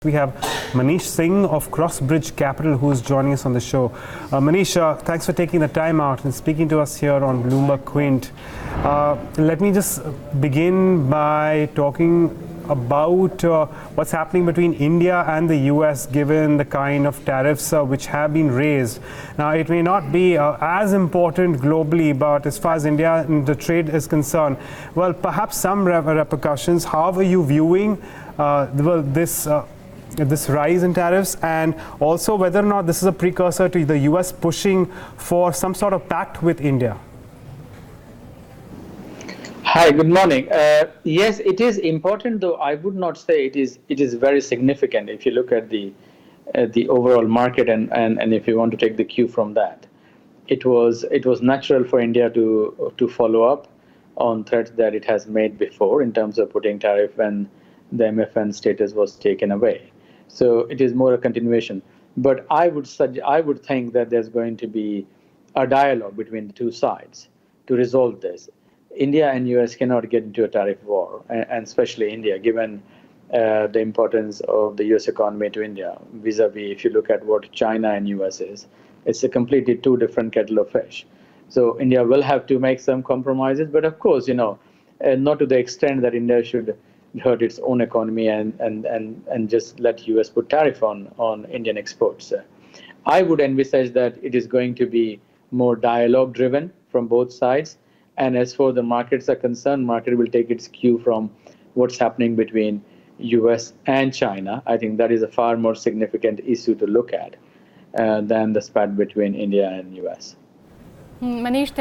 We have Manish Singh of Crossbridge Capital who's joining us on the show. Manish, thanks for taking the time out and speaking to us here on Bloomberg Quint. Let me just begin by talking about what's happening between India and the US given the kind of tariffs which have been raised. Now, it may not be as important globally, but as far as India and the trade is concerned, well, perhaps some repercussions. How are you viewing this rise in tariffs, and also whether or not this is a precursor to the US pushing for some sort of pact with India? Hi, good morning. Yes, it is important, though I would not say it is very significant if you look at the overall market and if you want to take the cue from that. It was natural for India to follow up on threats that it has made before in terms of putting tariff when the MFN status was taken away. So it is more a continuation. But I would think that there's going to be a dialogue between the two sides to resolve this. India and US cannot get into a tariff war, and especially India, given the importance of the US economy to India, vis-a-vis if you look at what China and US is, it's a completely two different kettle of fish. So India will have to make some compromises, but of course, not to the extent that India should hurt its own economy and just let US put tariff on Indian exports. I would envisage that it is going to be more dialogue driven from both sides. And as for the markets are concerned, market will take its cue from what's happening between US and China. I think that is a far more significant issue to look at than the spat between India and US. Manish,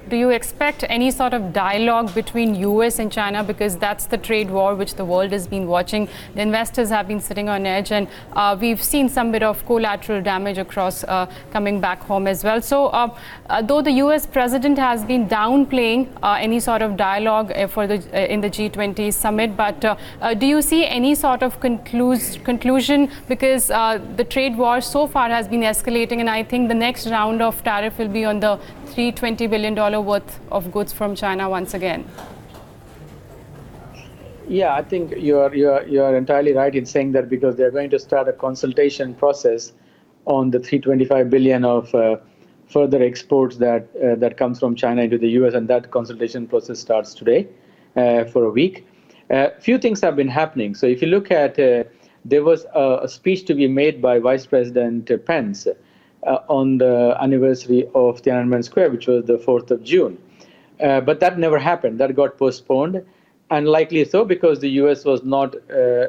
do you expect any sort of dialogue between US and China, because that's the trade war which the world has been watching? The investors have been sitting on edge, and we've seen some bit of collateral damage across coming back home as well. So though the US president has been downplaying any sort of dialogue in the G20 summit, but do you see any sort of conclusion, because the trade war so far has been escalating, and I think the next round of tariff will be on the $320 billion worth of goods from China once again? Yeah, I think you are entirely right in saying that, because they're going to start a consultation process on the $325 billion of further exports that comes from China into the US, and that consultation process starts today for a week. Few things have been happening. So if you look at, there was a speech to be made by Vice President Pence on the anniversary of Tiananmen Square, which was the 4th of June. But that never happened. That got postponed, and likely so because the US was not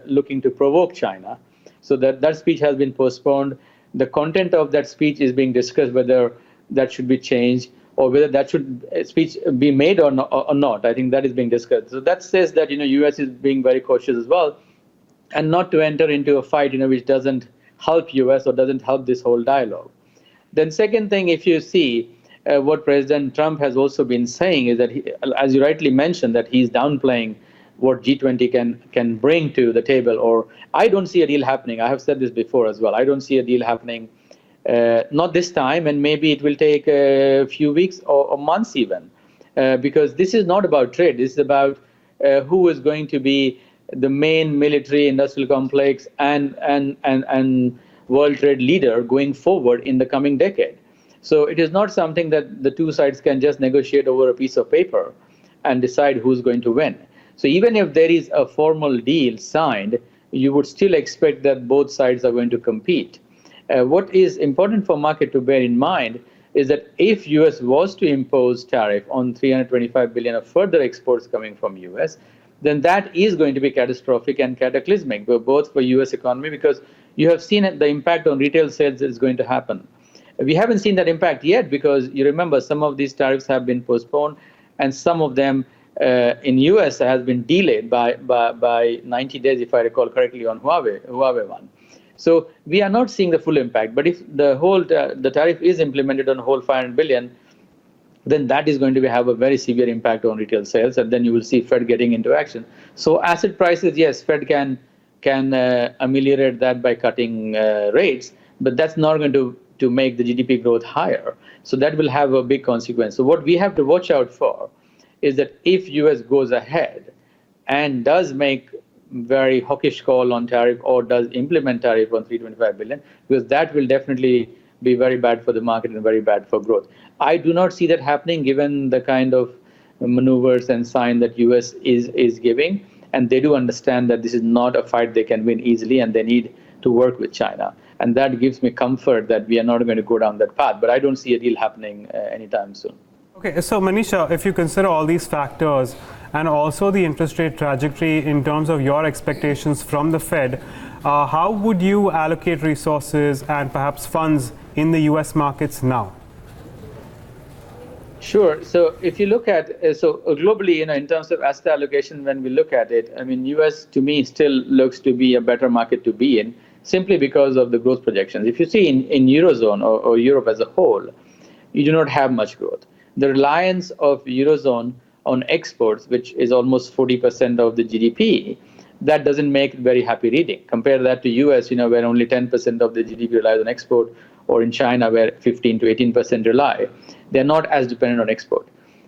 looking to provoke China. So that speech has been postponed. The content of that speech is being discussed, whether that should be changed or whether that speech be made or not. I think that is being discussed. So that says that US is being very cautious as well, and not to enter into a fight which doesn't help US or doesn't help this whole dialogue. Then second thing, if you see what President Trump has also been saying, is that as you rightly mentioned, that he's downplaying what G20 can bring to the table. Or I don't see a deal happening. I have said this before as well. I don't see a deal happening, not this time, and maybe it will take a few weeks or months even, because this is not about trade. This is about who is going to be the main military industrial complex and world trade leader going forward in the coming decade. So it is not something that the two sides can just negotiate over a piece of paper and decide who's going to win. So even if there is a formal deal signed, you would still expect that both sides are going to compete. What is important for market to bear in mind is that if US was to impose tariff on $325 billion of further exports coming from US, then that is going to be catastrophic and cataclysmic, both for US economy, because you have seen the impact on retail sales is going to happen. We haven't seen that impact yet, because you remember some of these tariffs have been postponed, and some of them in US has been delayed by 90 days, if I recall correctly, on Huawei one. So we are not seeing the full impact. But if the tariff is implemented on whole 500 billion, then that is going to have a very severe impact on retail sales, and then you will see Fed getting into action. So asset prices, yes, Fed can ameliorate that by cutting rates, but that's not going to make the GDP growth higher. So that will have a big consequence. So what we have to watch out for is that if US goes ahead and does make very hawkish call on tariff or does implement tariff on 325 billion, because that will definitely be very bad for the market and very bad for growth. I do not see that happening given the kind of maneuvers and sign that US is giving, and they do understand that this is not a fight they can win easily, and they need to work with China. And that gives me comfort that we are not going to go down that path. But I don't see a deal happening anytime soon. Okay, so Manish, if you consider all these factors and also the interest rate trajectory in terms of your expectations from the Fed, how would you allocate resources and perhaps funds in the US markets now? Sure. So if you look at, globally, in terms of asset allocation, when we look at it, I mean, US to me still looks to be a better market to be in, simply because of the growth projections. If you see in Eurozone or Europe as a whole, you do not have much growth. The reliance of Eurozone on exports, which is almost 40% of the GDP, that doesn't make very happy reading. Compare that to US, where only 10% of the GDP relies on export, or in China, where 15 to 18% rely. They're not as dependent on export.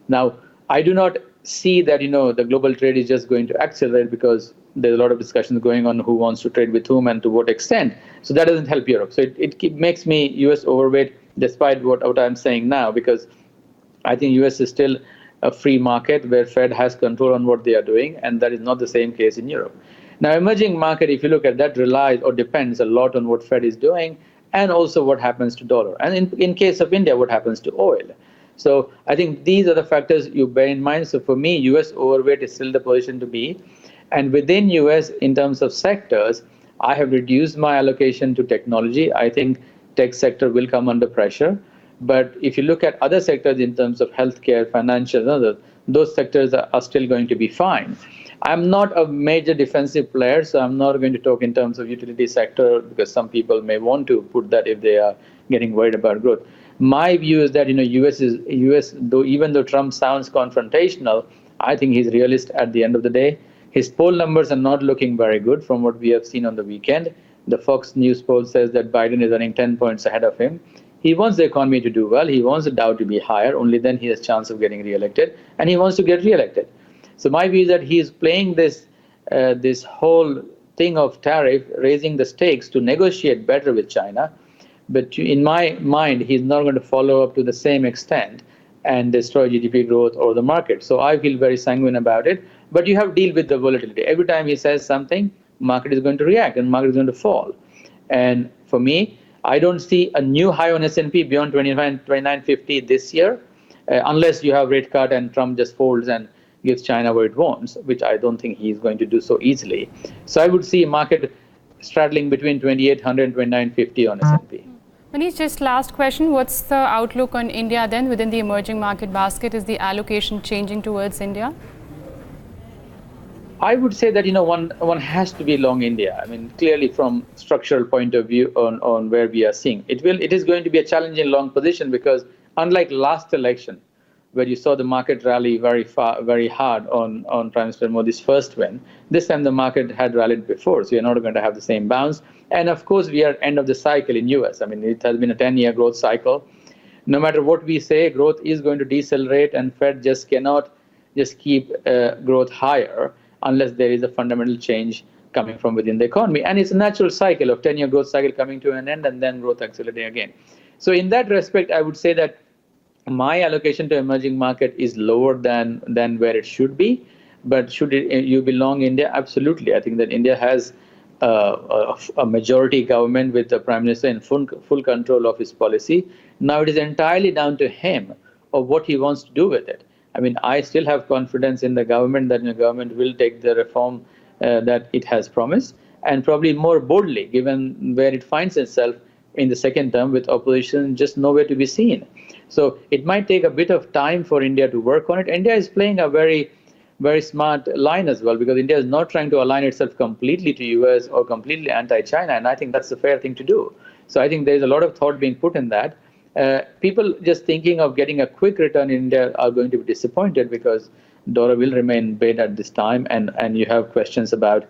Now, I do not see that, the global trade is just going to accelerate, because there's a lot of discussions going on who wants to trade with whom and to what extent. So that doesn't help Europe. So it makes me US overweight, despite what I'm saying now, because I think US is still a free market where Fed has control on what they are doing, and that is not the same case in Europe. Now, emerging market, if you look at that, relies or depends a lot on what Fed is doing, and also what happens to dollar. And in case of India, what happens to oil. So I think these are the factors you bear in mind. So for me, US overweight is still the position to be. And within US, in terms of sectors, I have reduced my allocation to technology. I think tech sector will come under pressure. But if you look at other sectors in terms of healthcare, financial, and others, those sectors are still going to be fine. I'm not a major defensive player, so I'm not going to talk in terms of utility sector, because some people may want to put that if they are getting worried about growth. My view is that US, though even though Trump sounds confrontational, I think he's realist at the end of the day. His poll numbers are not looking very good from what we have seen on the weekend. The Fox News poll says that Biden is running 10 points ahead of him. He wants the economy to do well. He wants the Dow to be higher. Only then he has a chance of getting reelected, and he wants to get reelected. So my view is that he is playing this whole thing of tariff, raising the stakes to negotiate better with China. But in my mind, he's not going to follow up to the same extent and destroy GDP growth or the market. So I feel very sanguine about it. But you have to deal with the volatility. Every time he says something, market is going to react and market is going to fall. And for me, I don't see a new high on S&P beyond 2950 this year, unless you have rate cut and Trump just folds and gives China what it wants, which I don't think he's going to do so easily. So I would see market straddling between 2800 and 2950 on S&P. Manish, just last question. What's the outlook on India then within the emerging market basket? Is the allocation changing towards India? I would say that one has to be long India. I mean, clearly from structural point of view on where we are seeing it is going to be a challenging long position, because unlike last election, where you saw the market rally very hard on Prime Minister Modi's first win, this time the market had rallied before, so you're not going to have the same bounce. And of course, we are at end of the cycle in US. I mean, it has been a 10-year growth cycle. No matter what we say, growth is going to decelerate, and Fed just cannot just keep growth higher unless there is a fundamental change coming from within the economy. And it's a natural cycle of 10-year growth cycle coming to an end and then growth accelerating again. So in that respect, I would say that my allocation to emerging market is lower than where it should be. But should you belong India? Absolutely. I think that India has a majority government with the Prime Minister in full control of his policy. Now it is entirely down to him of what he wants to do with it. I mean, I still have confidence in the government that the government will take the reform that it has promised, and probably more boldly, given where it finds itself in the second term with opposition just nowhere to be seen. So it might take a bit of time for India to work on it. India is playing a very, very smart line as well, because India is not trying to align itself completely to US or completely anti-China, and I think that's the fair thing to do. So I think there is a lot of thought being put in that. People just thinking of getting a quick return in India are going to be disappointed, because dollar will remain bad at this time, and you have questions about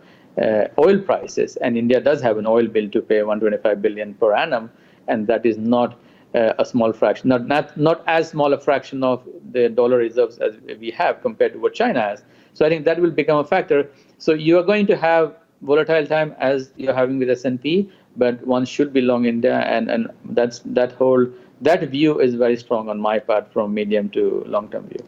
oil prices, and India does have an oil bill to pay 125 billion per annum, and that is not a small fraction, not as small a fraction of the dollar reserves as we have compared to what China has. So I think that will become a factor. So you are going to have volatile time as you're having with S&P, but one should be long India, and that view is very strong on my part from medium to long-term view.